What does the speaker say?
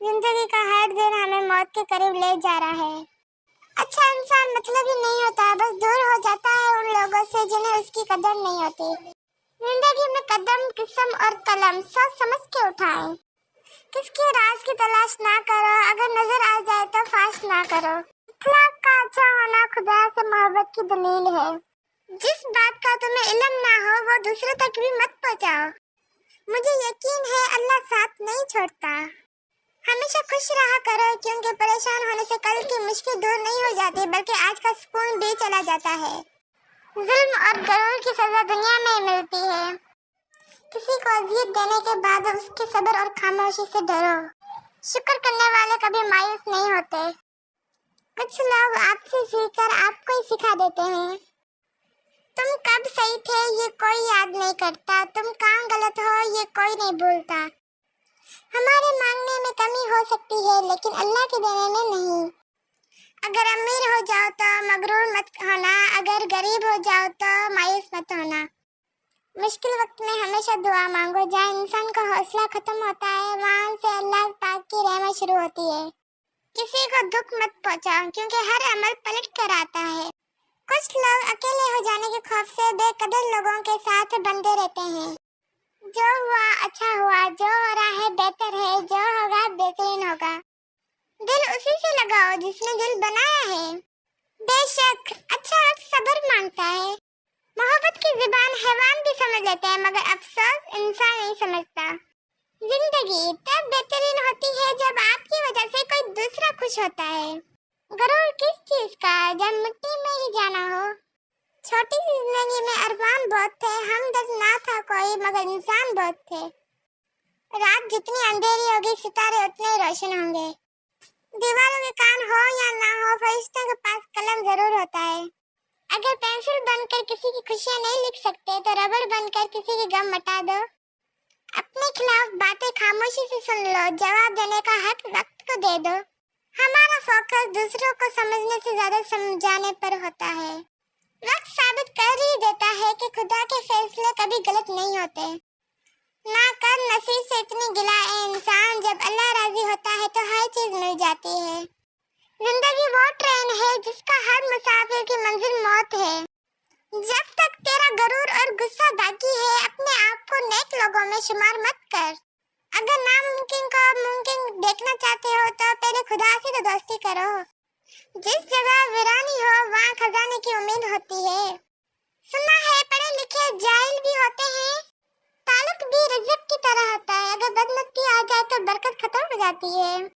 जिंदगी का हर दिन हमें मौत के करीब ले जा रहा है। अच्छा इंसान मतलब ही नहीं होता, बस दूर हो जाता है उन लोगों से जिन्हें उसकी कदर नहीं होती। जिंदगी में कदम, किस्म और कलम सोच समझ के उठाएं। किसके राज की तलाश ना करो, अगर नजर आ जाए तो फाश ना करो। अखलाक का अच्छा होना खुदा से मोहब्बत की दलील है। जिस बात का तुम्हें इल्म ना हो वो दूसरे तक भी मत पहुंचाओ। मुझे यकीन है अल्लाह साथ नहीं छोड़ता। हमेशा खुश रहा करो, क्योंकि परेशान होने से कल की मुश्किल दूर नहीं हो जाती बल्कि आज का सुकून भी चला जाता है। जुल्म और गरूर की सजा दुनिया में मिलती है। किसी को अजियत देने के बाद उसके सब्र और खामोशी से डरो। शुक्र करने वाले कभी मायूस नहीं होते। कुछ लोग आपसे सीखकर आपको ही सिखा देते हैं। तुम कब सही थे ये कोई याद नहीं करता, तुम कहाँ गलत हो ये कोई नहीं भूलता। हमारे मांगने में कमी हो सकती है लेकिन अल्लाह के देने में नहीं। अगर अमीर हो जाओ तो मगरूर मत होना, अगर गरीब हो जाओ तो मायूस मत होना। मुश्किल वक्त में हमेशा दुआ मांगो। जहाँ इंसान का हौसला खत्म होता है वहाँ से अल्लाह पाक की रहमत शुरू होती है। किसी को दुख मत पहुँचाओ, क्योंकि हर अमल पलट कर आता है। कुछ लोग अकेले हो जाने के खौफ से बेकदर लोगों के साथ बंधे रहते हैं। जो हुआ अच्छा हुआ, जो हो रहा है बेहतर है, जो होगा बेहतरीन होगा। दिल उसी से लगाओ जिसने दिल बनाया है। बेशक अच्छा वक्त सब्र मांगता है। मोहब्बत की जुबान हैवान भी समझ लेते हैं मगर अफसोस इंसान नहीं समझता। जिंदगी तब बेहतरीन होती है जब आपकी वजह से कोई दूसरा खुश होता है। गरूर किस चीज का है जब मिट्टी में ही जाना हो। छोटी सी जिंदगी में अरमान बहुत थे, हमदर्द ना था कोई मगर इंसान बहुत थे। रात जितनी अंधेरी होगी सितारे उतने ही रोशन होंगे। दीवारों के कान हो या ना हो, फरिश्तों के पास कलम जरूर होता है। अगर पेंसिल बनकर किसी की खुशियां नहीं लिख सकते तो रबड़ बनकर किसी की गम मिटा दो। अपने खिलाफ बातें खामोशी से सुन लो, जवाब देने का हक वक्त को दे दो। हमारा फोकस दूसरों को समझने से ज्यादा समझाने पर होता है। वक्त साबित कर ही देता है कि खुदा के फैसले कभी गलत नहीं होते। ना कर नसीब से इतनी गिला ए इंसान, जब अल्लाह राजी होता है तो हर चीज मिल जाती है। जिंदगी वो ट्रेन है जिसका हर मुसाफिर की मंजिल मौत है। जब तक तेरा गरूर और गुस्सा बाकी है अपने आप को नेक लोगों में शुमार मत कर। अगर नामुमकिन को मुमकिन देखना चाहते हो तो पहले खुदा से तो दोस्ती करो। जिस जगह वीरानी हो वहाँ खजाने की उम्मीद होती है। सुना है पढ़े लिखे जाहिल भी होते हैं। ताल्लुक भी रिज़्क की तरह होता है, अगर बदनसीबी आ जाए तो बरकत खत्म हो जाती है।